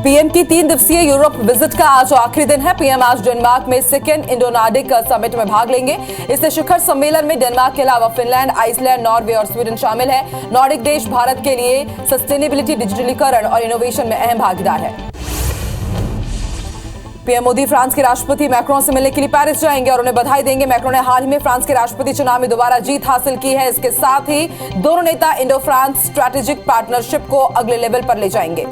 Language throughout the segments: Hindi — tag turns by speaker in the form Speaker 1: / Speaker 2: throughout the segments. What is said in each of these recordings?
Speaker 1: पीएम की 3 दिवसीय यूरोप विजिट का आज आखिरी दिन है। पीएम आज डेनमार्क में सेकेंड इंडो नॉर्डिक समिट में भाग लेंगे। इस शिखर सम्मेलन में डेनमार्क के अलावा फिनलैंड, आइसलैंड, नॉर्वे और स्वीडन शामिल है। नॉर्डिक देश भारत के लिए सस्टेनेबिलिटी, डिजिटलीकरण और इनोवेशन में अहम भागीदार है। पीएम मोदी फ्रांस के राष्ट्रपति मैक्रोन से मिलने के लिए पेरिस जाएंगे और उन्हें बधाई देंगे। मैक्रोन ने हाल ही में फ्रांस के राष्ट्रपति चुनाव में दोबारा जीत हासिल की है। इसके साथ ही दोनों नेता इंडो फ्रांस स्ट्रैटेजिक पार्टनरशिप को अगले लेवल पर ले जाएंगे।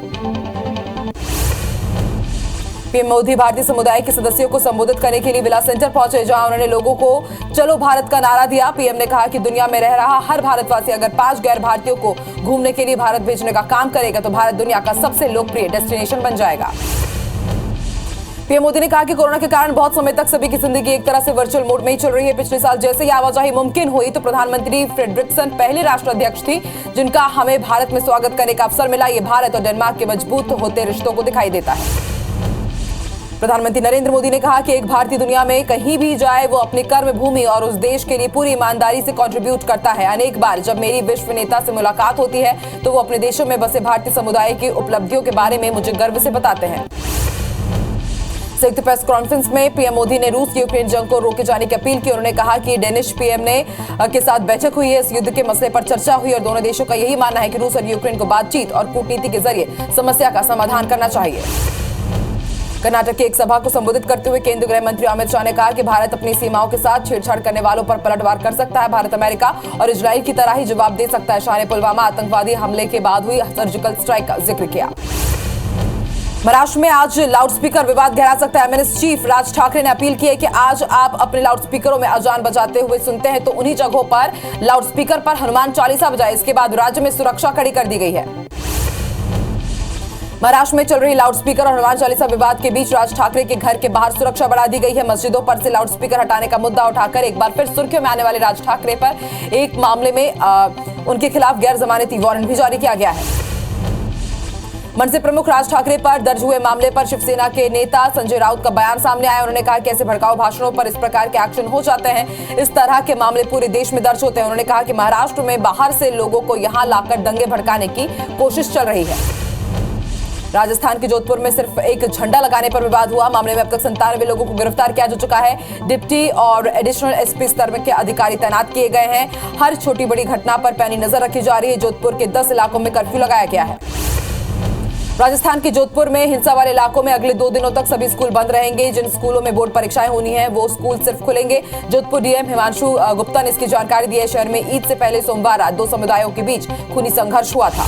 Speaker 1: पीएम मोदी भारतीय समुदाय के सदस्यों को संबोधित करने के लिए विला सेंटर पहुंचे, जहां उन्होंने लोगों को चलो भारत का नारा दिया। पीएम ने कहा कि दुनिया में रह रहा हर भारतवासी अगर 5 गैर भारतीयों को घूमने के लिए भारत भेजने का काम करेगा तो भारत दुनिया का सबसे लोकप्रिय डेस्टिनेशन बन जाएगा। पीएम मोदी ने कहा कि कोरोना के कारण बहुत समय तक सभी की जिंदगी एक तरह से वर्चुअल मोड में ही चल रही है। पिछले साल जैसे ही आवाजाही मुमकिन हुई तो प्रधानमंत्री फ्रेडरिक्सन पहले राष्ट्राध्यक्ष थी जिनका हमें भारत में स्वागत करने का अवसर मिला। ये भारत और डेनमार्क के मजबूत होते रिश्तों को दिखाई देता है। प्रधानमंत्री नरेंद्र मोदी ने कहा कि एक भारतीय दुनिया में कहीं भी जाए वो अपनी कर्म भूमि और उस देश के लिए पूरी ईमानदारी से कंट्रीब्यूट करता है। अनेक बार जब मेरी विश्व नेता से मुलाकात होती है तो वो अपने देशों में बसे भारतीय समुदाय की उपलब्धियों के बारे में मुझे गर्व से बताते हैं। संयुक्त प्रेस कॉन्फ्रेंस में पीएम मोदी ने रूस की यूक्रेन जंग को रोके जाने की अपील की। उन्होंने कहा कि डेनिश पीएम के साथ बैठक हुई है। इस युद्ध के मसले पर चर्चा हुई और दोनों देशों का यही मानना है कि रूस और यूक्रेन को बातचीत और कूटनीति के जरिए समस्या का समाधान करना चाहिए। कर्नाटक की एक सभा को संबोधित करते हुए केंद्रीय गृह मंत्री अमित शाह ने कहा कि भारत अपनी सीमाओं के साथ छेड़छाड़ करने वालों पर पलटवार कर सकता है। भारत अमेरिका और इजराइल की तरह ही जवाब दे सकता है। शाह ने पुलवामा आतंकवादी हमले के बाद हुई सर्जिकल स्ट्राइक का जिक्र किया। महाराष्ट्र में आज लाउडस्पीकर विवाद गहरा सकता है। एमएनएस चीफ राज ठाकरे ने अपील की है कि आज आप अपने लाउडस्पीकरों में अजान बजाते हुए सुनते हैं तो उन्हीं जगहों पर लाउडस्पीकर पर हनुमान चालीसा बजाए। इसके बाद राज्य में सुरक्षा कड़ी कर दी गई है। महाराष्ट्र में चल रही लाउडस्पीकर और हनुमान चालीसा विवाद के बीच राज ठाकरे के घर के बाहर सुरक्षा बढ़ा दी गई है। मस्जिदों पर से लाउडस्पीकर हटाने का मुद्दा उठाकर एक बार फिर सुर्खियों में आने वाले राज ठाकरे पर एक मामले में उनके खिलाफ गैर जमानती वारंट भी जारी किया गया है। मनसे प्रमुख राज ठाकरे पर दर्ज हुए मामले पर शिवसेना के नेता संजय राउत का बयान सामने आया। उन्होंने कहा कि ऐसे भड़काऊ भाषणों पर इस प्रकार के एक्शन हो जाते हैं। इस तरह के मामले पूरे देश में दर्ज होते हैं। उन्होंने कहा कि महाराष्ट्र में बाहर से लोगों को यहां लाकर दंगे भड़काने की कोशिश चल रही है। राजस्थान के जोधपुर में सिर्फ एक झंडा लगाने पर विवाद हुआ। मामले में अब तक 97 लोगों को गिरफ्तार किया जा चुका है। डिप्टी और एडिशनल एसपी स्तर के अधिकारी तैनात किए गए हैं। हर छोटी बड़ी घटना पर पैनी नजर रखी जा रही है। जोधपुर के 10 इलाकों में कर्फ्यू लगाया गया है। राजस्थान के जोधपुर में हिंसा वाले इलाकों में अगले 2 दिनों तक सभी स्कूल बंद रहेंगे। जिन स्कूलों में बोर्ड परीक्षाएं होनी है वो स्कूल सिर्फ खुलेंगे। जोधपुर डीएम हिमांशु गुप्ता ने इसकी जानकारी दी है। शहर में ईद से पहले सोमवार रात 2 समुदायों के बीच खूनी संघर्ष हुआ था।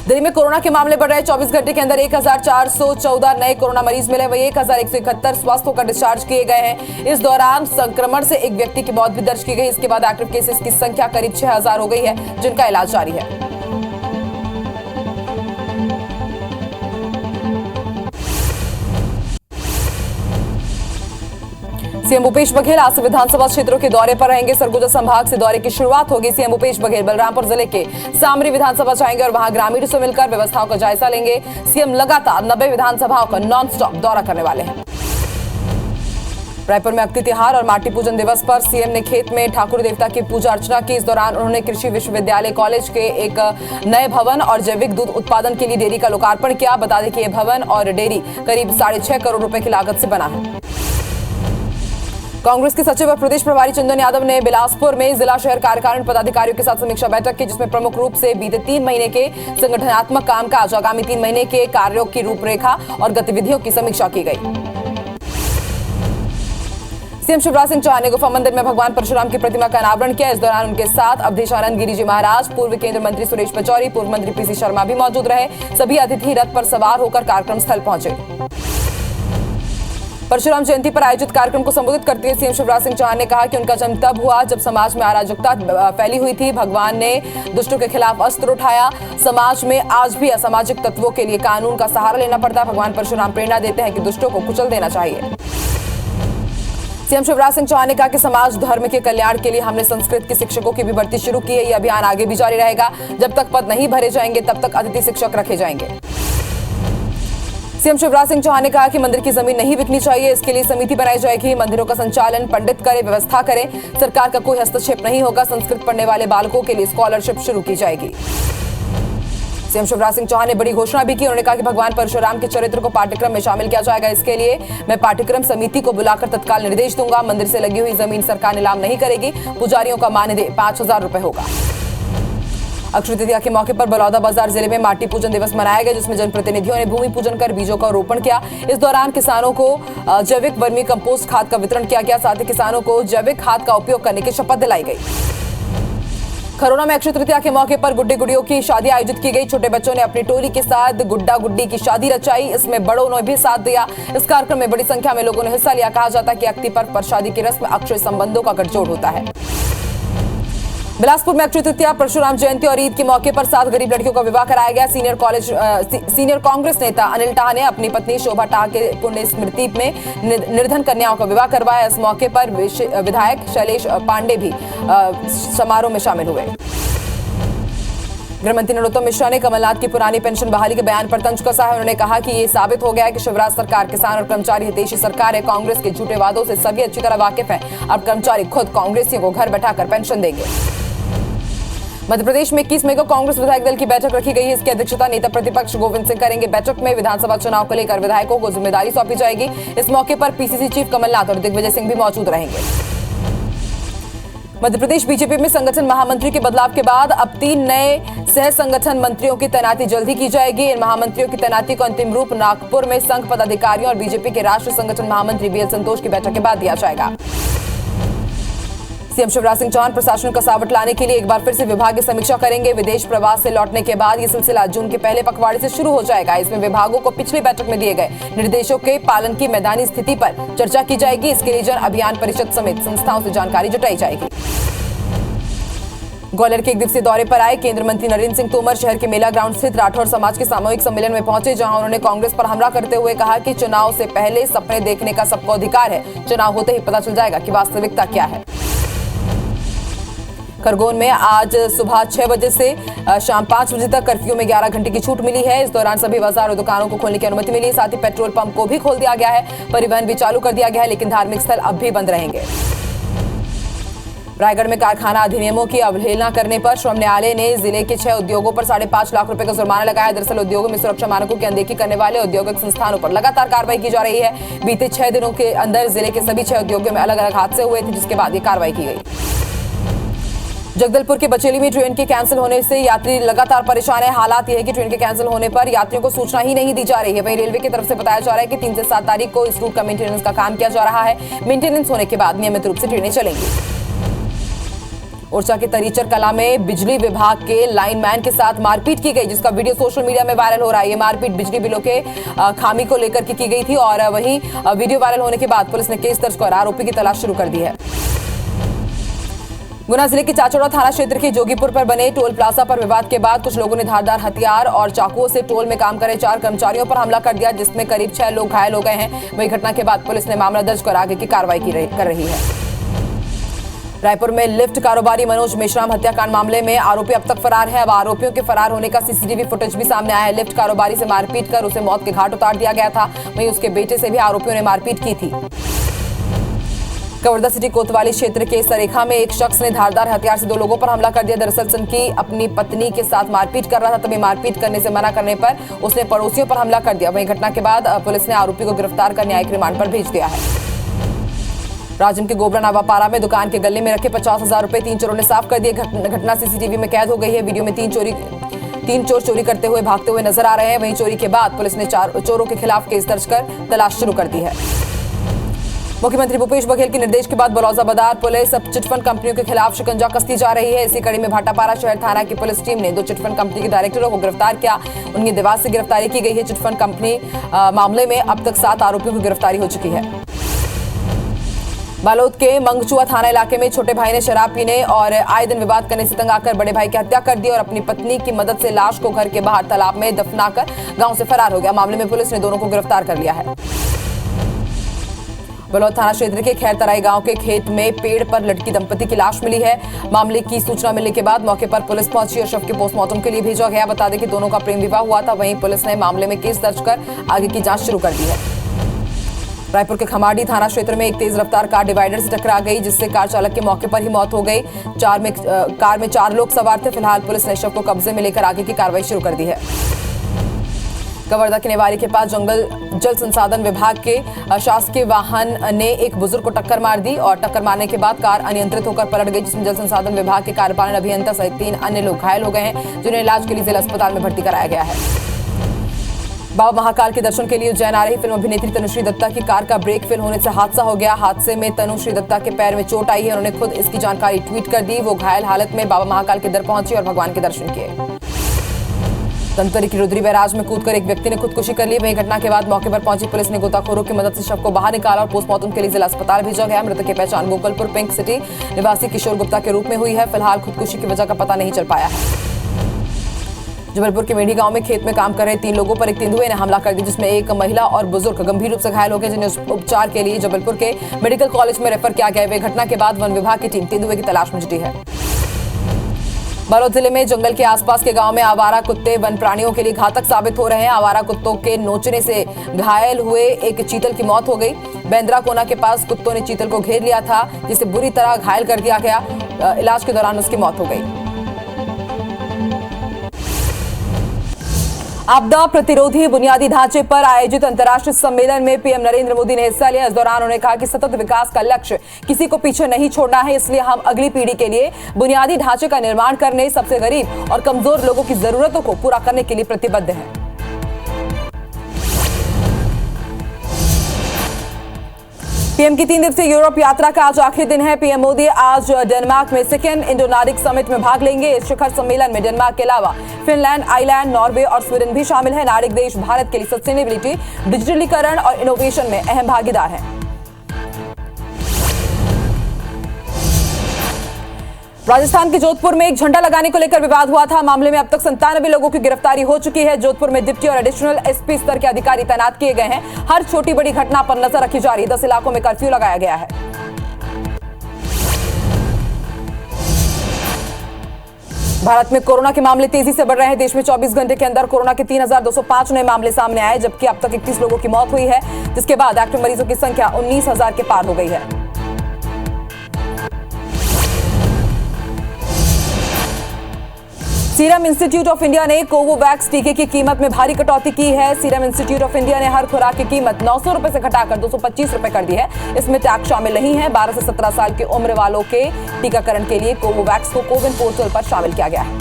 Speaker 1: दिल्ली में कोरोना के मामले बढ़ रहे। 24 घंटे के अंदर 1414 नए कोरोना मरीज मिले। वही 1171 स्वस्थ होकर डिस्चार्ज किए गए हैं। इस दौरान संक्रमण से एक व्यक्ति की मौत भी दर्ज की गई। इसके बाद एक्टिव केसेस की संख्या करीब 6000 हो गई है जिनका इलाज जारी है। सीएम भूपेश बघेल आज से विधानसभा क्षेत्रों के दौरे पर रहेंगे। सरगुजा संभाग से दौरे की शुरुआत होगी। सीएम भूपेश बघेल बलरामपुर जिले के सामरी विधानसभा जाएंगे और वहां ग्रामीणों से मिलकर व्यवस्थाओं का जायजा लेंगे। सीएम लगातार 90 विधानसभाओं का नॉन स्टॉप दौरा करने वाले हैं। रायपुर में अक्ति तिहार और माटी पूजन दिवस पर सीएम ने खेत में ठाकुर देवता की पूजा अर्चना की। इस दौरान उन्होंने कृषि विश्वविद्यालय कॉलेज के एक नए भवन और जैविक दूध उत्पादन के लिए डेयरी का लोकार्पण किया। बता दें कि यह भवन और डेयरी करीब 6.5 करोड़ रुपए की लागत से बना है। कांग्रेस के सचिव और प्रदेश प्रभारी चंदन यादव ने बिलासपुर में जिला शहर कार्यकारिणी पदाधिकारियों के साथ समीक्षा बैठक की, जिसमें प्रमुख रूप से बीते 3 महीने के संगठनात्मक कामकाज, आगामी 3 महीने के कार्यों की रूपरेखा और गतिविधियों की समीक्षा की गई। सीएम शिवराज सिंह चौहान ने गुफा मंदिर में भगवान परशुराम की प्रतिमा का अनावरण किया। इस दौरान उनके साथ अवधेशानंद गिरी जी महाराज, पूर्व केंद्रीय मंत्री सुरेश पचौरी, पूर्व मंत्री पीसी शर्मा भी मौजूद रहे। सभी अतिथि रथ पर सवार होकर कार्यक्रम स्थल पहुंचे। परशुराम जयंती पर आयोजित कार्यक्रम को संबोधित करते हुए सीएम शिवराज सिंह चौहान ने कहा कि उनका जन्म तब हुआ जब समाज में अराजकता फैली हुई थी। भगवान ने दुष्टों के खिलाफ अस्त्र उठाया। समाज में आज भी असामाजिक तत्वों के लिए कानून का सहारा लेना पड़ता है। भगवान परशुराम प्रेरणा देते हैं कि दुष्टों को कुचल देना चाहिए। सीएम शिवराज सिंह चौहान ने कहा कि समाज धर्म के कल्याण के लिए हमने संस्कृत के शिक्षकों की भी भर्ती शुरू की है। यह अभियान आगे भी जारी रहेगा। जब तक पद नहीं भरे जाएंगे तब तक अतिथि शिक्षक रखे जाएंगे। सीएम शिवराज सिंह चौहान ने कहा कि मंदिर की जमीन नहीं बिकनी चाहिए। इसके लिए समिति बनाई जाएगी। मंदिरों का संचालन पंडित करे, व्यवस्था करे। सरकार का कोई हस्तक्षेप नहीं होगा। संस्कृत पढ़ने वाले बालकों के लिए स्कॉलरशिप शुरू की जाएगी। सीएम शिवराज सिंह चौहान ने बड़ी घोषणा भी की। उन्होंने कहा कि भगवान परशुराम के चरित्र को पाठ्यक्रम में शामिल किया जाएगा। इसके लिए मैं पाठ्यक्रम समिति को बुलाकर तत्काल निर्देश दूंगा। मंदिर से लगी हुई जमीन सरकार नीलाम नहीं करेगी। पुजारियों का मानदेय 5,000 रुपए होगा। अक्षय तृतीया के मौके पर बलौदाबाजार जिले में माटी पूजन दिवस मनाया गया, जिसमें जनप्रतिनिधियों ने भूमि पूजन कर बीजों का रोपण किया। इस दौरान किसानों को जैविक वर्मी कंपोस्ट खाद का वितरण किया गया। साथ ही किसानों को जैविक खाद का उपयोग करने की शपथ दिलाई गई। खरौना में अक्षय तृतीया के मौके पर गुड्डे गुड़ियों की शादी आयोजित की गई। छोटे बच्चों ने अपनी टोली के साथ गुड्डा गुड्डी की शादी रचाई। इसमें बड़ों ने भी साथ दिया। इस कार्यक्रम में बड़ी संख्या में लोगों ने हिस्सा लिया। कहा जाता है कि अक्ति पर्व पर शादी की रस्म अक्षय संबंधों का गठजोड़ होता है। बिलासपुर में अक्षय तृतीया, परशुराम जयंती और ईद के मौके पर 7 गरीब लड़कियों का विवाह कराया गया। सीनियर कांग्रेस नेता अनिल टाह ने अपनी पत्नी शोभा टाह के पुण्य स्मृति में निर्धन कन्याओं का विवाह करवाया। इस मौके पर विधायक शैलेश पांडे भी समारोह में शामिल हुए। गृह मंत्री नरोत्तम मिश्रा ने कमलनाथ की पुरानी पेंशन बहाली के बयान पर तंज कसा है। उन्होंने कहा कि ये साबित हो गया है कि शिवराज सरकार किसान और कर्मचारी हितैषी सरकार है। कांग्रेस के झूठे वादों से सभी अच्छी तरह वाकिफ हैं। अब कर्मचारी खुद कांग्रेसियों को घर बैठाकर पेंशन देंगे। मध्य प्रदेश में 21 मई को कांग्रेस विधायक दल की बैठक रखी गई है। इसकी अध्यक्षता नेता प्रतिपक्ष गोविंद सिंह करेंगे। बैठक में विधानसभा चुनाव को लेकर विधायकों को जिम्मेदारी सौंपी जाएगी। इस मौके पर पीसीसी चीफ कमलनाथ और दिग्विजय सिंह भी मौजूद रहेंगे। मध्य प्रदेश बीजेपी में संगठन महामंत्री के बदलाव के बाद अब 3 नए सह संगठन मंत्रियों की तैनाती जल्द ही की जाएगी। इन महामंत्रियों की तैनाती को अंतिम रूप नागपुर में संघ पदाधिकारियों और बीजेपी के राष्ट्रीय संगठन महामंत्री बीएल संतोष की बैठक के बाद दिया जाएगा। सीएम शिवराज सिंह चौहान प्रशासन कसावट लाने के लिए एक बार फिर से विभागीय समीक्षा करेंगे। विदेश प्रवास से लौटने के बाद ये सिलसिला जून के पहले पखवाड़े से शुरू हो जाएगा। इसमें विभागों को पिछली बैठक में दिए गए निर्देशों के पालन की मैदानी स्थिति पर चर्चा की जाएगी। इसके लिए जन अभियान परिषद समेत संस्थाओं से जानकारी जुटाई जाएगी। ग्वालियर के 1 दिवसीय दौरे पर आए केंद्रीय मंत्री नरेंद्र सिंह तोमर शहर के मेला ग्राउंड स्थित राठौर समाज के सामूहिक सम्मेलन में पहुंचे, जहां उन्होंने कांग्रेस पर हमला करते हुए कहा कि चुनाव से पहले सपने देखने का सबको अधिकार है। चुनाव होते ही पता चल जाएगा कि वास्तविकता क्या है। खरगोन में आज सुबह 6 बजे से शाम 5 बजे तक कर्फ्यू में 11 घंटे की छूट मिली है। इस दौरान सभी बाजार और दुकानों को खोलने की अनुमति मिली। साथ ही पेट्रोल पंप को भी खोल दिया गया है। परिवहन भी चालू कर दिया गया है, लेकिन धार्मिक स्थल अब भी बंद रहेंगे। रायगढ़ में कारखाना अधिनियमों की अवहेलना करने पर श्रम न्यायालय ने जिले के 6 उद्योगों पर 5.5 लाख रुपए का जुर्माना लगाया। दरअसल उद्योगों में सुरक्षा मानकों की अनदेखी करने वाले औद्योगिक संस्थानों पर लगातार कार्रवाई की जा रही है। बीते 6 दिनों के अंदर जिले के सभी 6 उद्योगों में अलग अलग हादसे हुए थे, जिसके बाद ये कार्रवाई की गई। जगदलपुर के बचेली में ट्रेन के कैंसिल होने से यात्री लगातार परेशान है। हालात यह है कि ट्रेन के कैंसिल होने पर यात्रियों को सूचना ही नहीं दी जा रही है। वहीं रेलवे की तरफ से बताया जा रहा है कि 3 से 7 तारीख को इस रूट का मेंटेनेंस का काम किया जा रहा है। मेंटेनेंस होने के बाद नियमित रूप से ट्रेनें चलेंगी। ओरछा के तरीचर कला में बिजली विभाग के लाइनमैन के साथ मारपीट की गई, जिसका वीडियो सोशल मीडिया में वायरल हो रहा है। ये मारपीट बिजली बिलों के खामी को लेकर की गई थी और वहीं वीडियो वायरल होने के बाद पुलिस ने केस दर्ज कर आरोपी की तलाश शुरू कर दी है। गुना जिले के चाचौड़ा थाना क्षेत्र के जोगीपुर पर बने टोल प्लाजा पर विवाद के बाद कुछ लोगों ने धारदार हथियार और चाकुओं से टोल में काम कर रहे 4 कर्मचारियों पर हमला कर दिया, जिसमें करीब 6 लोग घायल हो गए हैं। वही घटना के बाद पुलिस ने मामला दर्ज कर आगे की कार्रवाई कर रही है। रायपुर में लिफ्ट कारोबारी मनोज मेश्राम हत्याकांड मामले में आरोपी अब तक फरार है। अब आरोपियों के फरार होने का सीसीटीवी फुटेज भी सामने आया है। लिफ्ट कारोबारी से मारपीट कर उसे मौत के घाट उतार दिया गया था। वहीं उसके बेटे से भी आरोपियों ने मारपीट की थी। कवर्धा सिटी कोतवाली क्षेत्र के सरेखा में एक शख्स ने धारदार हथियार से 2 लोगों पर हमला कर दिया। दरअसल सनकी अपनी पत्नी के साथ मारपीट कर रहा था, तभी मारपीट करने से मना करने पर उसने पड़ोसियों पर हमला कर दिया। वहीं घटना के बाद पुलिस ने आरोपी को गिरफ्तार कर न्यायिक रिमांड पर भेज दिया है। राजम के गोबरा नावापारा में दुकान के गले में रखे 50,000 रुपए 3 चोरों ने साफ कर दिए। घटना सीसीटीवी में कैद हो गई है। वीडियो में 3 चोर चोरी करते हुए भागते हुए नजर आ रहे हैं। वहीं चोरी के बाद पुलिस ने 4 चोरों के खिलाफ केस दर्ज कर तलाश शुरू कर दी है। मुख्यमंत्री भूपेश बघेल के निर्देश के बाद बलौदाबाजार पुलिस अब चिटफंड कंपनियों के खिलाफ शिकंजा कसती जा रही है। इसी कड़ी में भाटापारा शहर थाना की पुलिस टीम ने 2 चिटफंड कंपनी के डायरेक्टरों को गिरफ्तार किया। उनकी देवास से गिरफ्तारी की गई है। चिटफंड कंपनी मामले में अब तक 7 आरोपियों की गिरफ्तारी हो चुकी है। बालोद के मंगचुआ थाना इलाके में छोटे भाई ने शराब पीने और आए दिन विवाद करने से तंग आकर बड़े भाई की हत्या कर दी और अपनी पत्नी की मदद से लाश को घर के बाहर तालाब में दफनाकर गांव से फरार हो गया। मामले में पुलिस ने दोनों को गिरफ्तार कर लिया है। बलौद थाना क्षेत्र के खैरतराई गांव के खेत में पेड़ पर लटकी दंपति की लाश मिली है। मामले की सूचना मिलने के बाद मौके पर पुलिस पहुंची और शव के पोस्टमार्टम के लिए भेजा गया। बता दें कि दोनों का प्रेम विवाह हुआ था। वहीं पुलिस ने मामले में केस दर्ज कर आगे की जांच शुरू कर दी है। रायपुर के खमाड़ी थाना क्षेत्र में एक तेज रफ्तार कार डिवाइडर से टकरा गई, जिससे कार चालक की मौके पर ही मौत हो गई। कार में 4 लोग सवार थे। फिलहाल पुलिस ने शव को कब्जे में लेकर आगे की कार्रवाई शुरू कर दी है। कवर्धा के नेवारी के पास जल संसाधन विभाग के शासकीय वाहन ने एक बुजुर्ग को टक्कर मार दी और टक्कर मारने के बाद कार अनियंत्रित होकर पलट गई, जिसमें जल संसाधन विभाग के कार्यपालन अभियंता सहित 3 अन्य लोग घायल हो गए हैं, जिन्हें इलाज के लिए जिला अस्पताल में भर्ती कराया गया है। बाबा महाकाल के दर्शन के लिए उज्जैन आ रही फिल्म अभिनेत्री तनुश्री दत्ता की कार का ब्रेक फेल होने से हादसा हो गया। हादसे में तनुश्री दत्ता के पैर में चोट आई है। उन्होंने खुद इसकी जानकारी ट्वीट कर दी। वो घायल हालत में बाबा महाकाल के दर पहुंची और भगवान के दर्शन किए। धमतरी की रुद्री बैराज में कूदकर एक व्यक्ति ने खुदकुशी कर ली। वहीं घटना के बाद मौके पर पहुंची पुलिस ने गोताखोरों की मदद से शव को बाहर निकाला और पोस्टमार्टम के लिए जिला अस्पताल भेजा गया। मृतक की पहचान गोकुलपुर पिंक सिटी निवासी किशोर गुप्ता के रूप में हुई है। फिलहाल खुदकुशी की वजह का पता नहीं चल पाया है। जबलपुर के मेढ़ी गांव में खेत में काम कर रहे 3 लोगों पर एक तेंदुए ने हमला कर दिया, जिसमें एक महिला और बुजुर्ग गंभीर रूप से घायल हो गए, जिन्हें उपचार के लिए जबलपुर के मेडिकल कॉलेज में रेफर किया गया। वे घटना के बाद वन विभाग की टीम तेंदुए की तलाश में जुटी है। बालोद जिले में जंगल के आसपास के गांव में आवारा कुत्ते वन प्राणियों के लिए घातक साबित हो रहे हैं। आवारा कुत्तों के नोचने से घायल हुए एक चीतल की मौत हो गई। बेंद्रा कोना के पास कुत्तों ने चीतल को घेर लिया था, जिसे बुरी तरह घायल कर दिया गया। इलाज के दौरान उसकी मौत हो गई। आपदा प्रतिरोधी बुनियादी ढांचे पर आयोजित अंतर्राष्ट्रीय सम्मेलन में पीएम नरेंद्र मोदी ने हिस्सा लिया। इस दौरान उन्होंने कहा कि सतत विकास का लक्ष्य किसी को पीछे नहीं छोड़ना है, इसलिए हम अगली पीढ़ी के लिए बुनियादी ढांचे का निर्माण करने, सबसे गरीब और कमजोर लोगों की जरूरतों को पूरा करने के लिए प्रतिबद्ध हैं। पीएम की 3 दिवसीय यूरोप यात्रा का आज आखिरी दिन है। पीएम मोदी आज डेनमार्क में सेकेंड इंडो नार्डिक समिट में भाग लेंगे। इस शिखर सम्मेलन में डेनमार्क के अलावा फिनलैंड, आइलैंड, नॉर्वे और स्वीडन भी शामिल है। नार्डिक देश भारत के लिए सस्टेनेबिलिटी, डिजिटलीकरण और इनोवेशन में अहम भागीदार हैं। राजस्थान के जोधपुर में एक झंडा लगाने को लेकर विवाद हुआ था। मामले में अब तक 97 लोगों की गिरफ्तारी हो चुकी है। जोधपुर में डिप्टी और एडिशनल एसपी स्तर के अधिकारी तैनात किए गए हैं। हर छोटी बड़ी घटना पर नजर रखी जा रही है। 10 इलाकों में कर्फ्यू लगाया गया है। भारत में कोरोना के मामले तेजी से बढ़ रहे हैं। देश में 24 घंटे के अंदर कोरोना के 3,205 नए मामले सामने आए, जबकि अब तक 31 लोगों की मौत हुई है, जिसके बाद एक्टिव मरीजों की संख्या 19,000 के पार हो गई है। सीरम इंस्टीट्यूट ऑफ इंडिया ने कोवोवैक्स टीके की कीमत में भारी कटौती की है। सीरम इंस्टीट्यूट ऑफ इंडिया ने हर खुराक की कीमत 900 रुपए से घटाकर 225 रुपए कर दी है। इसमें टैक्स शामिल नहीं है। 12 से 17 साल की उम्र वालों के टीकाकरण के लिए कोवोवैक्स को कोविन पोर्टल पर शामिल किया गया है।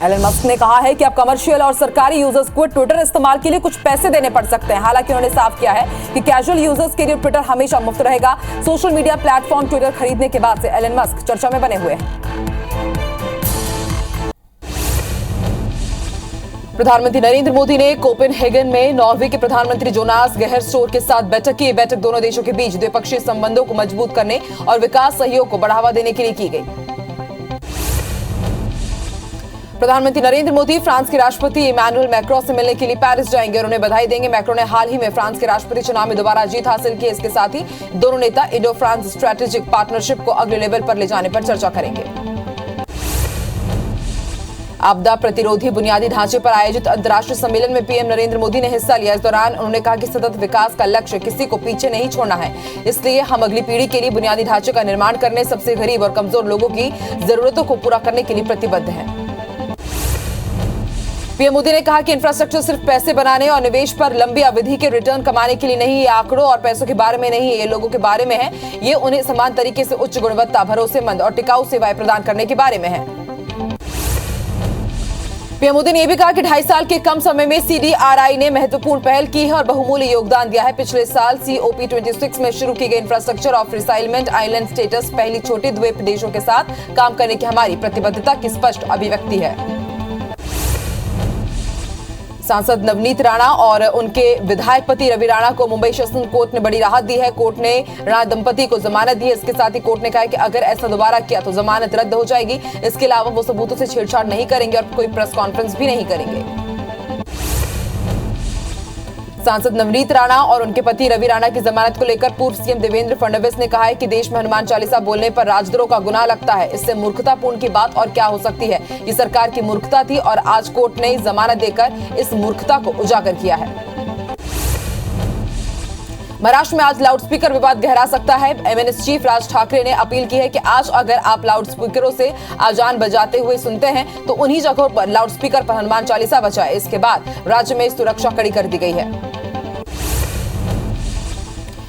Speaker 1: एलन मस्क ने कहा है कि अब कमर्शियल और सरकारी यूजर्स को ट्विटर इस्तेमाल के लिए कुछ पैसे देने पड़ सकते हैं। हालांकि उन्होंने साफ किया है कि कैजुअल यूजर्स के लिए ट्विटर हमेशा मुफ्त रहेगा। सोशल मीडिया प्लेटफॉर्म ट्विटर खरीदने के बाद से एलन मस्क चर्चा में बने हुए हैं। प्रधानमंत्री नरेंद्र मोदी ने कोपेनहेगन में नॉर्वे के प्रधानमंत्री जोनास गेहरस्टोर के साथ बैठक की। बैठक दोनों देशों के बीच द्विपक्षीय संबंधों को मजबूत करने और विकास सहयोग को बढ़ावा देने के लिए की गई। प्रधानमंत्री नरेंद्र मोदी फ्रांस के राष्ट्रपति इमैनुअल मैक्रों से मिलने के लिए पेरिस जाएंगे और उन्हें बधाई देंगे। मैक्रों ने हाल ही में फ्रांस के राष्ट्रपति चुनाव में दोबारा जीत हासिल की। इसके साथ ही दोनों नेता इंडो फ्रांस स्ट्रेटेजिक पार्टनरशिप को अगले लेवल पर ले जाने पर चर्चा करेंगे। आपदा प्रतिरोधी बुनियादी ढांचे पर आयोजित अंतर्राष्ट्रीय सम्मेलन में पीएम नरेंद्र मोदी ने हिस्सा लिया। इस दौरान उन्होंने कहा कि सतत विकास का लक्ष्य किसी को पीछे नहीं छोड़ना है, इसलिए हम अगली पीढ़ी के लिए बुनियादी ढांचे का निर्माण करने, सबसे गरीब और कमजोर लोगों की जरूरतों को पूरा करने के लिए प्रतिबद्ध हैं। पीएम मोदी ने कहा कि इंफ्रास्ट्रक्चर सिर्फ पैसे बनाने और निवेश पर लंबी अवधि के रिटर्न कमाने के लिए नहीं, ये आंकड़ों और पैसों के बारे में नहीं, ये लोगों के बारे में है। ये उन्हें समान तरीके से उच्च गुणवत्ता, भरोसेमंद और टिकाऊ सेवाएं प्रदान करने के बारे में है। पीएम मोदी ने यह भी कहा कि 2.5 साल के कम समय में सीडीआरआई ने महत्वपूर्ण पहल की है और बहुमूल्य योगदान दिया है। पिछले साल COP26 में शुरू की गई इंफ्रास्ट्रक्चर ऑफ रिसाइलमेंट आइलैंड स्टेटस पहली छोटी द्वीप देशों के साथ काम करने की हमारी प्रतिबद्धता की स्पष्ट अभिव्यक्ति है। सांसद नवनीत राणा और उनके विधायक पति रवि राणा को मुंबई सेशन कोर्ट ने बड़ी राहत दी है। कोर्ट ने राणा दंपति को जमानत दी है। इसके साथ ही कोर्ट ने कहा है कि अगर ऐसा दोबारा किया तो जमानत रद्द हो जाएगी। इसके अलावा वो सबूतों से छेड़छाड़ नहीं करेंगे और कोई प्रेस कॉन्फ्रेंस भी नहीं करेंगे। सांसद नवनीत राणा और उनके पति रवि राणा की जमानत को लेकर पूर्व सीएम देवेंद्र फडणवीस ने कहा है कि देश में हनुमान चालीसा बोलने पर राजद्रोह का गुनाह लगता है। इससे मूर्खतापूर्ण की बात और क्या हो सकती है। ये सरकार की मूर्खता थी और आज कोर्ट ने जमानत देकर इस मूर्खता को उजागर किया है। महाराष्ट्र में आज लाउडस्पीकर विवाद गहरा सकता है। एमएनएस चीफ राज ठाकरे ने अपील की है कि आज अगर आप लाउडस्पीकरों से अजान बजाते हुए सुनते हैं तो उन्हीं जगहों पर लाउडस्पीकर पर हनुमान चालीसा बजाएं। इसके बाद राज्य में सुरक्षा कड़ी कर दी गई है।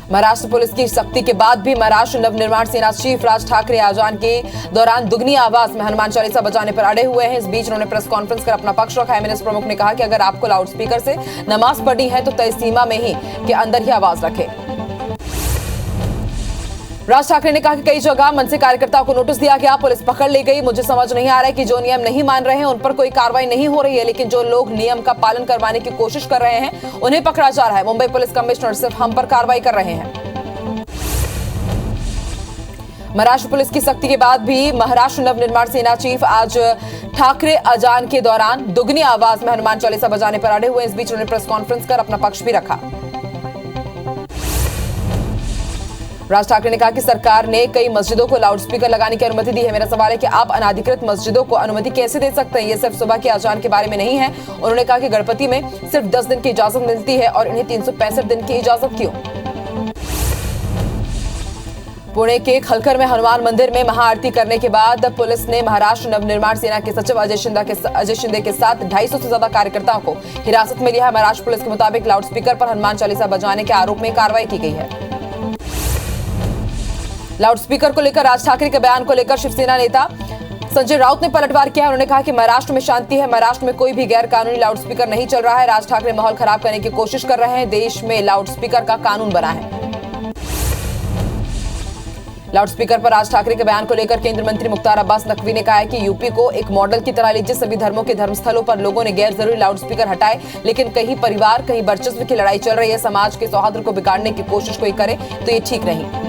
Speaker 1: महाराष्ट्र पुलिस की सख्ती के बाद भी महाराष्ट्र नवनिर्माण सेना चीफ राज ठाकरे अजान के दौरान दुगनी आवाज में हनुमान चालीसा बजाने पर अड़े हुए हैं। इस बीच उन्होंने प्रेस कॉन्फ्रेंस कर अपना पक्ष रखा। एमएनएस प्रमुख ने कहा कि अगर आपको लाउडस्पीकर से नमाज पढ़नी है तो तय सीमा में ही के अंदर ही आवाज रखें। राज ठाकरे ने कहा कि कई जगह मनसे कार्यकर्ताओं को नोटिस दिया गया, पुलिस पकड़ ली गई। मुझे समझ नहीं आ रहा है कि जो नियम नहीं मान रहे हैं उन पर कोई कार्रवाई नहीं हो रही है, लेकिन जो लोग नियम का पालन करवाने की कोशिश कर रहे हैं उन्हें पकड़ा जा रहा है। मुंबई पुलिस कमिश्नर सिर्फ हम पर कार्रवाई कर रहे हैं। महाराष्ट्र पुलिस की सख्ती के बाद भी महाराष्ट्र नवनिर्माण सेना चीफ आज ठाकरे अजान के दौरान दुगनी आवाज में हनुमान चालीसा बजाने पर अड़े हुए। इस बीच उन्होंने प्रेस कॉन्फ्रेंस कर अपना पक्ष भी रखा। राज ठाकरे ने कहा कि सरकार ने कई मस्जिदों को लाउडस्पीकर लगाने की अनुमति दी है। मेरा सवाल है कि आप अनाधिकृत मस्जिदों को अनुमति कैसे दे सकते हैं। ये सिर्फ सुबह के अजान के बारे में नहीं है। उन्होंने कहा कि गणपति में सिर्फ 10 दिन की इजाजत मिलती है और इन्हें 365 दिन की इजाजत क्यों। पुणे के खलखर में हनुमान मंदिर में महाआरती करने के बाद पुलिस ने महाराष्ट्र नवनिर्माण सेना के सचिव अजय शिंदे के साथ 250 से ज्यादा कार्यकर्ताओं को हिरासत में लिया है। महाराष्ट्र पुलिस के मुताबिक लाउडस्पीकर पर हनुमान चालीसा बजाने के आरोप में कार्रवाई की गई है। लाउडस्पीकर को लेकर राज ठाकरे के बयान को लेकर शिवसेना नेता संजय राउत ने पलटवार किया। उन्होंने कहा कि महाराष्ट्र में शांति है, महाराष्ट्र में कोई भी गैर कानूनी लाउडस्पीकर नहीं चल रहा है। राज ठाकरे माहौल खराब करने की कोशिश कर रहे हैं। देश में लाउडस्पीकर का कानून बना है। लाउडस्पीकर पर राज ठाकरे के बयान को लेकर केंद्रीय मंत्री मुख्तार अब्बास नकवी ने कहा है कि यूपी को एक मॉडल की तरह लीजिए। सभी धर्मों के धर्मस्थलों पर लोगों ने गैर जरूरी लाउडस्पीकर हटाए, लेकिन कहीं परिवार कहीं वर्चस्व की लड़ाई चल रही है। समाज के सौहार्द को बिगाड़ने की कोशिश कोई करे तो ये ठीक नहीं।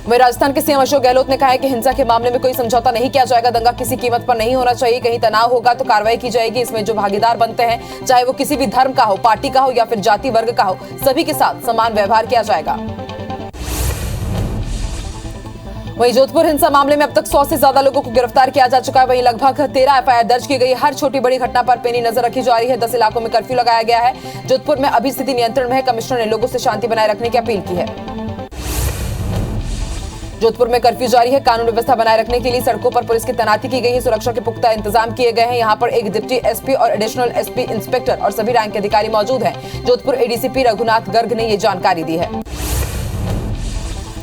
Speaker 1: वहीं राजस्थान के सीएम अशोक गहलोत ने कहा है कि हिंसा के मामले में कोई समझौता नहीं किया जाएगा। दंगा किसी कीमत पर नहीं होना चाहिए। कहीं तनाव होगा तो कार्रवाई की जाएगी। इसमें जो भागीदार बनते हैं, चाहे वो किसी भी धर्म का हो, पार्टी का हो या फिर जाति वर्ग का हो, सभी के साथ समान व्यवहार किया जाएगा। वहीं जोधपुर हिंसा मामले में अब तक 100 से ज्यादा लोगों को गिरफ्तार किया जा चुका है। वहीं लगभग 13 एफआईआर दर्ज की गई। हर छोटी बड़ी घटना पर पैनी नजर रखी जा रही है। 10 इलाकों में कर्फ्यू लगाया गया है। जोधपुर में अभी स्थिति नियंत्रण में है। कमिश्नर ने लोगों से शांति बनाए रखने की अपील की है। जोधपुर में कर्फ्यू जारी है। कानून व्यवस्था बनाए रखने के लिए सड़कों पर पुलिस की तैनाती की गई है। सुरक्षा के पुख्ता इंतजाम किए गए हैं। यहां पर एक डिप्टी एसपी और एडिशनल एसपी इंस्पेक्टर और सभी रैंक के अधिकारी मौजूद हैं। जोधपुर एडीसीपी रघुनाथ गर्ग ने ये जानकारी दी है।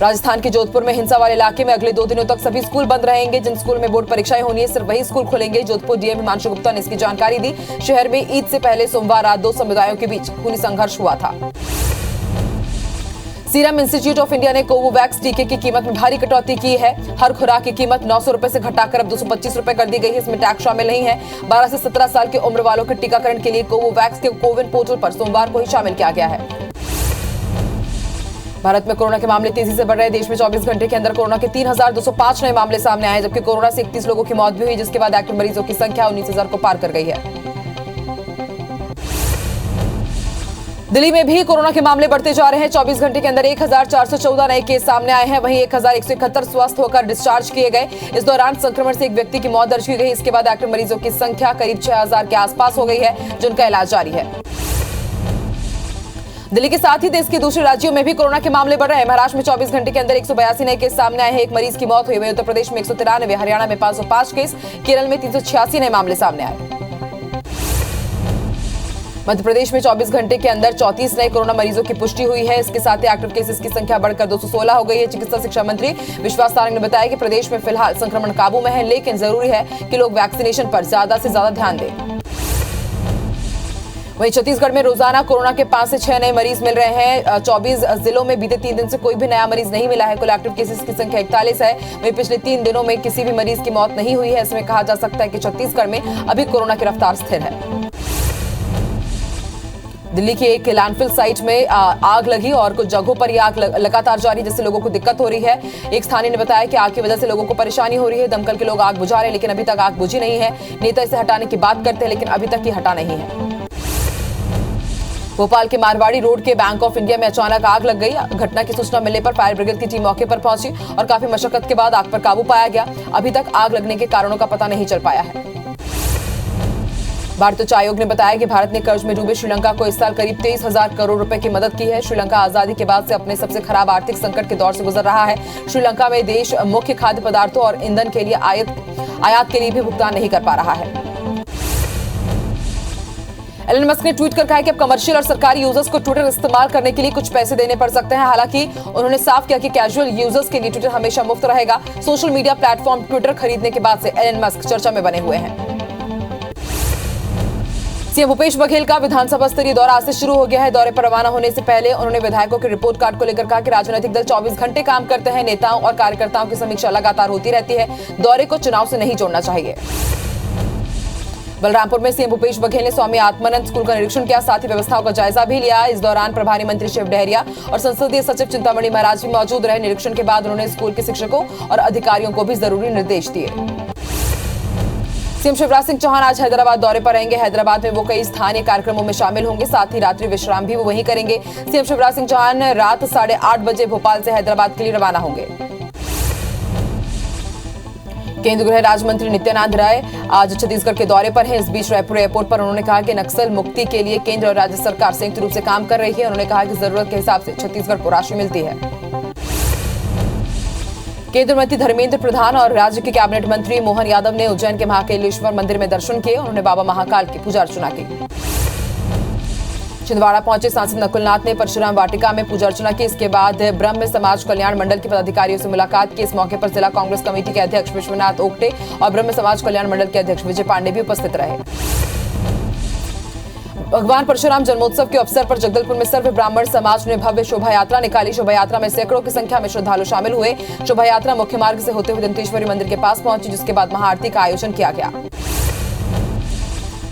Speaker 1: राजस्थान के जोधपुर में हिंसा वाले इलाके में अगले 2 दिनों तक सभी स्कूल बंद रहेंगे। जिन स्कूल में बोर्ड परीक्षाएं होनी है, सिर्फ वही स्कूल खुलेंगे। जोधपुर डीएम हिमांशु गुप्ता ने इसकी जानकारी दी। शहर में ईद से पहले सोमवार रात 2 समुदायों के बीच खूनी संघर्ष हुआ था। सीरम इंस्टीट्यूट ऑफ इंडिया ने कोवोवैक्स टीके की कीमत में भारी कटौती की है। हर खुराक की कीमत 900 रुपए से घटाकर अब 225 रुपए कर दी गई है। इसमें टैक्स शामिल नहीं है। 12 से 17 साल की उम्र वालों के टीकाकरण के लिए कोवोवैक्स के कोविन पोर्टल पर सोमवार को ही शामिल किया गया है। भारत में कोरोना के मामले तेजी से बढ़ रहे हैं। देश में 24 घंटे के अंदर कोरोना के 3,205 नए मामले सामने आए, जबकि कोरोना से 31 लोगों की मौत भी हुई, जिसके बाद एक्टिव मरीजों की संख्या 19,000 को पार कर गई है। दिल्ली में भी कोरोना के मामले बढ़ते जा रहे हैं। 24 घंटे के अंदर 1,414 नए केस सामने आए हैं। वहीं 1,171 स्वस्थ होकर डिस्चार्ज किए गए। इस दौरान संक्रमण से एक व्यक्ति की मौत दर्ज की गई। इसके बाद एक्टिव मरीजों की संख्या करीब 6,000 के आसपास हो गई है, जिनका इलाज जारी है। दिल्ली के साथ ही देश के दूसरे राज्यों में भी कोरोना के मामले बढ़ रहे हैं। महाराष्ट्र में 24 घंटे के अंदर 182 नए केस सामने आए हैं। एक मरीज की मौत हुई। वहीं उत्तर प्रदेश में 193, हरियाणा में 505 केस, केरल में 386 नए मामले सामने आए। मध्य प्रदेश में 24 घंटे के अंदर 34 नए कोरोना मरीजों की पुष्टि हुई है। इसके साथ ही एक्टिव केसेस की संख्या बढ़कर 216 हो गई है। चिकित्सा शिक्षा मंत्री विश्वास सारंग ने बताया कि प्रदेश में फिलहाल संक्रमण काबू में है, लेकिन जरूरी है कि लोग वैक्सीनेशन पर ज्यादा से ज्यादा ध्यान दें। वहीं छत्तीसगढ़ में रोजाना कोरोना के 5 से 6 नए मरीज मिल रहे हैं। 24 जिलों में बीते 3 दिन से कोई भी नया मरीज नहीं मिला है। कुल एक्टिव केसेस की संख्या 41 है। वहीं पिछले 3 दिनों में किसी भी मरीज की मौत नहीं हुई है। इसमें कहा जा सकता है कि छत्तीसगढ़ में अभी कोरोना की रफ्तार स्थिर है। दिल्ली की एक लैंडफिल साइट में आग लगी और कुछ जगहों पर यह आग लगातार जारी, जिससे लोगों को दिक्कत हो रही है। एक स्थानीय ने बताया कि आग की वजह से लोगों को परेशानी हो रही है। दमकल के लोग आग बुझा रहे हैं, लेकिन अभी तक आग बुझी नहीं है। नेता इसे हटाने की बात करते हैं, लेकिन अभी तक ये हटा नहीं है। भोपाल के मारवाड़ी रोड के बैंक ऑफ इंडिया में अचानक आग लग गई। घटना की सूचना मिलने पर फायर ब्रिगेड की टीम मौके पर पहुंची और काफी मशक्कत के बाद आग पर काबू पाया गया। अभी तक आग लगने के कारणों का पता नहीं चल पाया है। भारतीय उच्च आयोग ने बताया कि भारत ने कर्ज में डूबे श्रीलंका को इस साल करीब 23,000 करोड़ रुपए की मदद की है। श्रीलंका आजादी के बाद से अपने सबसे खराब आर्थिक संकट के दौर से गुजर रहा है। श्रीलंका में देश मुख्य खाद्य पदार्थों और ईंधन के लिए आयात के लिए भी भुगतान नहीं कर पा रहा है। एलन मस्क ने ट्वीट कर कहा कि अब कमर्शियल और सरकारी यूजर्स को ट्विटर इस्तेमाल करने के लिए कुछ पैसे देने पड़ सकते हैं। हालांकि उन्होंने साफ किया कि कैजुअल यूजर्स के लिए ट्विटर हमेशा मुफ्त रहेगा। सोशल मीडिया प्लेटफॉर्म ट्विटर खरीदने के बाद से एलन मस्क चर्चा में बने हुए हैं। सीएम भूपेश बघेल का विधानसभा स्तरीय दौरा आज से शुरू हो गया है। दौरे पर रवाना होने से पहले उन्होंने विधायकों के रिपोर्ट कार्ड को लेकर कहा कि राजनीतिक दल 24 घंटे काम करते हैं। नेताओं और कार्यकर्ताओं की समीक्षा लगातार होती रहती है। दौरे को चुनाव से नहीं जोड़ना चाहिए। बलरामपुर में सीएम भूपेश बघेल ने स्वामी आत्मानंद स्कूल का निरीक्षण किया, साथ ही व्यवस्थाओं का जायजा भी लिया। इस दौरान प्रभारी मंत्री शिव डहरिया और संसदीय सचिव चिंतामणि महाराज भी मौजूद रहे। निरीक्षण के बाद उन्होंने स्कूल के शिक्षकों और अधिकारियों को भी जरूरी निर्देश दिए। सीएम शिवराज सिंह चौहान आज हैदराबाद दौरे पर रहेंगे। हैदराबाद में वो कई स्थानीय कार्यक्रमों में शामिल होंगे, साथ ही रात्रि विश्राम भी वो वहीं करेंगे। सीएम शिवराज सिंह चौहान रात 8:30 बजे भोपाल से हैदराबाद के लिए रवाना होंगे। केंद्रीय गृह राज्य मंत्री नित्यानंद राय आज छत्तीसगढ़ के दौरे पर हैं। इस बीच रायपुर एयरपोर्ट पर उन्होंने कहा कि नक्सल मुक्ति के लिए केंद्र और राज्य सरकार संयुक्त रूप से काम कर रही है। उन्होंने कहा कि जरूरत के हिसाब से छत्तीसगढ़ को राशि मिलती है। केंद्रीय मंत्री धर्मेंद्र प्रधान और राज्य के कैबिनेट मंत्री मोहन यादव ने उज्जैन के महाकालेश्वर मंदिर में दर्शन किए। उन्होंने बाबा महाकाल की पूजा अर्चना की। छिंदवाड़ा पहुंचे सांसद नकुलनाथ ने परशुराम वाटिका में पूजा अर्चना की। इसके बाद ब्रह्म समाज कल्याण मंडल के पदाधिकारियों से मुलाकात की। इस मौके पर जिला कांग्रेस कमेटी के अध्यक्ष विश्वनाथ ओक्टे और ब्रह्म समाज कल्याण मंडल के अध्यक्ष विजय पांडे भी उपस्थित रहे। भगवान परशुराम जन्मोत्सव के अवसर पर जगदलपुर में सर्व ब्राह्मण समाज ने भव्य शोभा यात्रा निकाली। शोभा यात्रा में सैकड़ों की संख्या में श्रद्धालु शामिल हुए। शोभा यात्रा मुख्य मार्ग से होते हुए दंतेश्वरी मंदिर के पास पहुंची, जिसके बाद महाआरती का आयोजन किया गया।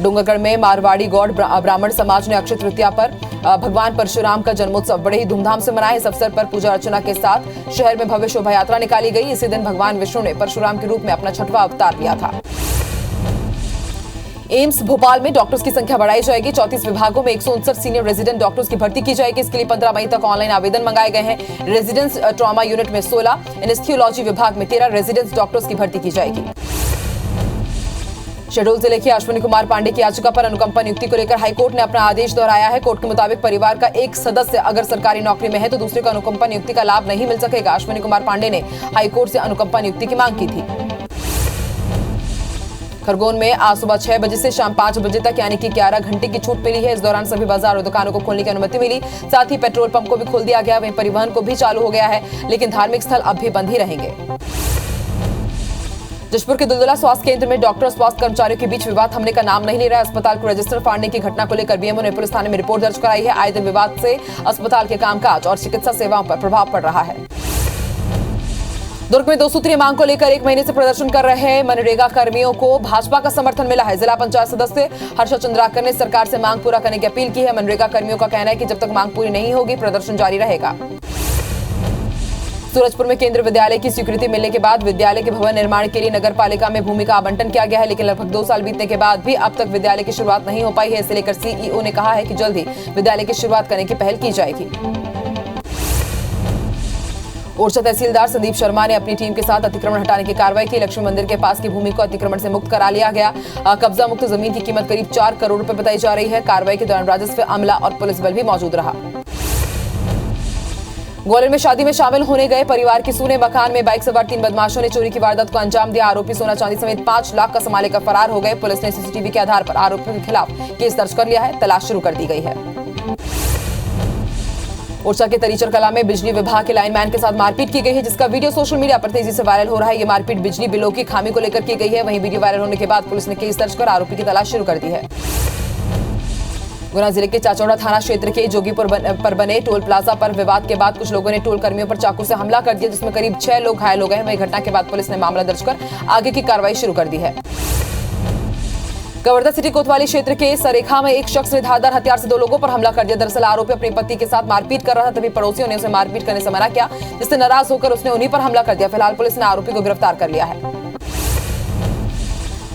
Speaker 1: डूंगरगढ़ में मारवाड़ी गौड़ ब्राह्मण समाज ने अक्षय तृतीया पर भगवान परशुराम का जन्मोत्सव बड़े ही धूमधाम से मनाया। इस अवसर पर पूजा अर्चना के साथ शहर में भव्य शोभा यात्रा निकाली गई। इसी दिन भगवान विष्णु ने परशुराम के रूप में अपना 6वां अवतार लिया था। एम्स भोपाल में डॉक्टर्स की संख्या बढ़ाई जाएगी। 34 विभागों में 159 सीनियर रेजिडेंट डॉक्टर्स की भर्ती की जाएगी। इसके लिए 15 मई तक ऑनलाइन आवेदन मंगाए गए हैं। रेजिडेंस ट्रॉमा यूनिट में 16, एनेस्थेसियोलॉजी विभाग में 13 रेजिडेंस डॉक्टर्स की भर्ती की जाएगी। शहडोल जिले के अश्विनी कुमार पांडे की याचिका पर अनुकंपा नियुक्ति को लेकर हाईकोर्ट ने अपना आदेश दोहराया है। कोर्ट के मुताबिक परिवार का एक सदस्य अगर सरकारी नौकरी में है तो दूसरे को अनुकंपा नियुक्ति का लाभ नहीं मिल सकेगा। अश्विनी कुमार पांडे ने हाईकोर्ट से अनुकंपा नियुक्ति की मांग की थी। खरगोन में आज सुबह 6 बजे से शाम 5 बजे तक यानी कि 11 घंटे की छूट मिली है। इस दौरान सभी बाजार और दुकानों को खोलने की अनुमति मिली। साथ ही पेट्रोल पंप को भी खोल दिया गया। वहीं परिवहन को भी चालू हो गया है, लेकिन धार्मिक स्थल अब भी बंद ही रहेंगे। जशपुर के दुलदुला स्वास्थ्य केंद्र में डॉक्टर और स्वास्थ्य कर्मचारियों के बीच विवाद थमने का नाम नहीं ले रहा है। अस्पताल को रजिस्टर फाड़ने की घटना को लेकर बीएमओ ने पुलिस थाने में रिपोर्ट दर्ज कराई है। आए दिन विवाद से अस्पताल के कामकाज और चिकित्सा सेवाओं पर प्रभाव पड़ रहा है। दुर्ग में 2 सूत्रीय मांग को लेकर 1 महीने से प्रदर्शन कर रहे मनरेगा कर्मियों को भाजपा का समर्थन मिला है। जिला पंचायत सदस्य हर्षा चंद्राकर ने सरकार से मांग पूरा करने की अपील की है। मनरेगा कर्मियों का कहना है कि जब तक मांग पूरी नहीं होगी प्रदर्शन जारी रहेगा। सूरजपुर में केंद्रीय विद्यालय की स्वीकृति मिलने के बाद विद्यालय के भवन निर्माण के लिए नगर पालिका में भूमि का आवंटन किया गया है, लेकिन लगभग 2 साल बीतने के बाद भी अब तक विद्यालय की शुरुआत नहीं हो पाई है। इसे लेकर सीईओ ने कहा है कि जल्द ही विद्यालय की शुरुआत करने की पहल की जाएगी। ओरछा तहसीलदार संदीप शर्मा ने अपनी टीम के साथ अतिक्रमण हटाने की कार्रवाई की। लक्ष्मी मंदिर के पास की भूमि को अतिक्रमण से मुक्त करा लिया गया। कब्जा मुक्त जमीन की कीमत करीब 4 करोड़ रुपए बताई जा रही है। कार्रवाई के दौरान राजस्व अमला और पुलिस बल भी मौजूद रहा। ग्वालियर में शादी में शामिल होने गए परिवार के सूने मकान में बाइक सवार 3 बदमाशों ने चोरी की वारदात को अंजाम दिया। आरोपी सोना चांदी समेत 5 लाख का सामान लेकर फरार हो गए। पुलिस ने सीसीटीवी के आधार पर आरोपियों के खिलाफ केस दर्ज कर लिया है। तलाश शुरू कर दी गई है। ओरछा के तरीचर कला में बिजली विभाग के लाइनमैन के साथ मारपीट की गई है, जिसका वीडियो सोशल मीडिया पर तेजी से वायरल हो रहा है। ये मारपीट बिजली बिलों की खामी को लेकर की गई है। वहीं वीडियो वायरल होने के बाद पुलिस ने केस दर्ज कर आरोपी की तलाश शुरू कर दी है। गुना जिले के चाचौड़ा थाना क्षेत्र के जोगीपुर पर बने टोल प्लाजा पर विवाद के बाद कुछ लोगों ने टोल कर्मियों पर चाकू से हमला कर दिया, जिसमें करीब 6 लोग घायल हो गए। वहीं घटना के बाद पुलिस ने मामला दर्ज कर आगे की कार्रवाई शुरू कर दी है। कवर्धा सिटी कोतवाली क्षेत्र के सरेखा में एक शख्स ने धारदार हथियार से 2 लोगों पर हमला कर दिया। दरअसल आरोपी अपने पति के साथ मारपीट कर रहा था, तभी पड़ोसियों ने उसे मारपीट करने से मना किया, जिससे नाराज होकर उसने उन्हीं पर हमला कर दिया। फिलहाल पुलिस ने आरोपी को गिरफ्तार कर लिया है।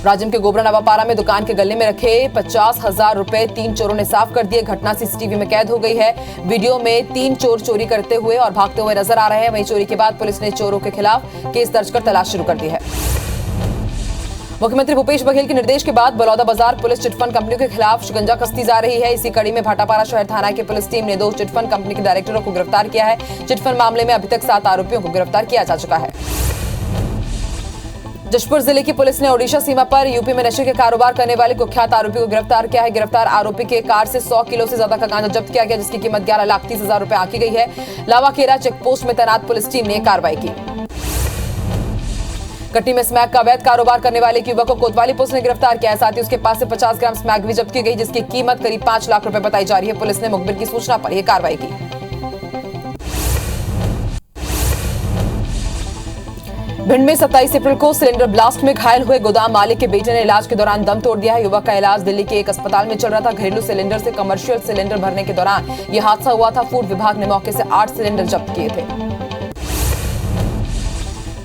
Speaker 1: राजिम के गोबरा नवापारा में दुकान के गले में रखे 50,000 रुपए 3 चोरों ने साफ कर दिए। घटना सीसीटीवी में कैद हो गई है। वीडियो में 3 चोर चोरी करते हुए और भागते हुए नजर आ रहे हैं। वहीं चोरी के बाद पुलिस ने चोरों के खिलाफ केस दर्ज कर तलाश शुरू कर दी है। मुख्यमंत्री भूपेश बघेल के निर्देश के बाद बलौदाबाजार पुलिस चिटफंड कंपनियों के खिलाफ शिकंजा कसती जा रही है। इसी कड़ी में भाटापारा शहर थाना की पुलिस टीम ने 2 चिटफंड कंपनी के डायरेक्टरों को गिरफ्तार किया है। चिटफंड मामले में अभी तक 7 आरोपियों को गिरफ्तार किया जा चुका है। जशपुर जिले की पुलिस ने ओडिशा सीमा पर यूपी में नशे के कारोबार करने वाले कुख्यात आरोपी को गिरफ्तार किया है। गिरफ्तार आरोपी के कार से 100 किलो से ज्यादा का गांजा जब्त किया गया, जिसकी कीमत 11,30,000 रुपए आंकी गई है। लावाकेरा चेकपोस्ट में तैनात पुलिस टीम ने कार्रवाई की। कटनी में स्मैक का अवैध कारोबार करने वाले एक युवक को कोतवाली पुलिस ने गिरफ्तार किया है। साथ ही उसके पास से 50 ग्राम स्मैक भी जब्त की गई, जिसकी कीमत करीब 5 लाख रुपए बताई जा रही है। पुलिस ने मुखबिर की सूचना पर यह कार्रवाई की। भिंड में 27 अप्रैल को सिलेंडर ब्लास्ट में घायल हुए गोदाम मालिक के बेटे ने इलाज के दौरान दम तोड़ दिया है। युवक का इलाज दिल्ली के एक अस्पताल में चल रहा था। घरेलू सिलेंडर से कमर्शियल सिलेंडर भरने के दौरान यह हादसा हुआ था। फूड विभाग ने मौके से 8 सिलेंडर जब्त किए थे।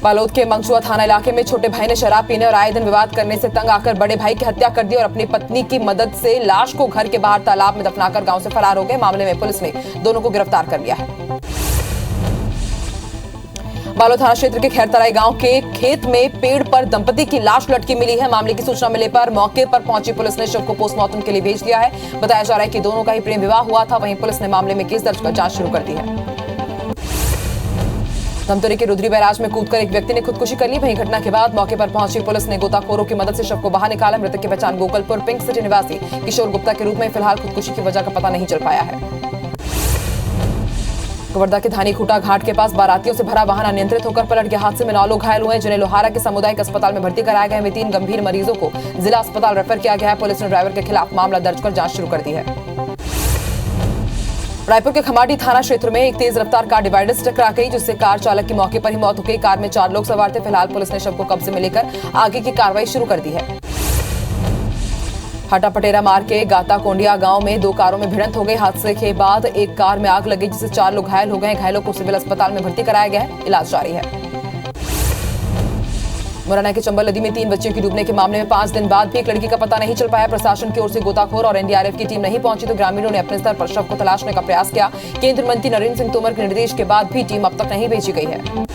Speaker 1: बालोद के मंगचुआ थाना इलाके में छोटे भाई ने शराब पीने और आए दिन विवाद करने से तंग आकर बड़े भाई की हत्या कर दी और अपनी पत्नी की मदद से लाश को घर के बाहर तालाब में दफनाकर गांव से फरार हो गए। मामले में पुलिस ने दोनों को गिरफ्तार कर लिया है। बालोद थाना क्षेत्र के खैरतराई गांव के खेत में पेड़ पर दंपति की लाश लटकी मिली है। मामले की सूचना मिलने पर मौके पर पहुंची पुलिस ने शव को पोस्टमार्टम के लिए भेज दिया है। बताया जा रहा है कि दोनों का ही प्रेम विवाह हुआ था। वहीं पुलिस ने मामले में केस दर्ज कर जांच शुरू कर दी है। धमतरी के रुद्री बैराज में कूदकर एक व्यक्ति ने खुदकुशी कर ली। वहीं घटना के बाद मौके पर पहुंची पुलिस ने गोताखोरों की मदद से शव को बाहर निकाला। मृतक की पहचान गोकलपुर पिंक सिटी निवासी किशोर गुप्ता के रूप में। फिलहाल खुदकुशी की वजह का पता नहीं चल पाया है। गोवर्धा के धानी खूटा घाट के पास बारातियों से भरा वाहन अनियंत्रित होकर पलट गया। हादसे में 9 लोग घायल हुए, जिन्हें लोहारा के सामुदायिक अस्पताल में भर्ती कराया गया है। 3 गंभीर मरीजों को जिला अस्पताल रेफर किया गया है। पुलिस ने ड्राइवर के खिलाफ मामला दर्ज कर जांच शुरू कर दी है। रायपुर के खमाडी थाना क्षेत्र में एक तेज रफ्तार कार डिवाइडर से टकरा गई, जिससे कार चालक की मौके पर ही मौत हो गई। कार में 4 लोग सवार थे। फिलहाल पुलिस ने शव को कब्जे में लेकर आगे की कार्रवाई शुरू कर दी है। हाटा पटेरा मार्ग के गाता कोंडिया गांव में 2 कारों में भिड़ंत हो गई। हादसे के बाद एक कार में आग लगी, जिससे 4 लोग घायल हो गए। घायलों को सिविल अस्पताल में भर्ती कराया गया है। इलाज जारी है। मुरैना के चंबल नदी में 3 बच्चियों की डूबने के मामले में 5 दिन बाद भी एक लड़की का पता नहीं चल पाया। प्रशासन की ओर से गोताखोर और एनडीआरएफ की टीम नहीं पहुंची तो ग्रामीणों ने अपने स्तर पर शव को तलाशने का प्रयास किया। केंद्रीय मंत्री नरेंद्र सिंह तोमर के निर्देश के बाद भी टीम अब तक नहीं भेजी गई है।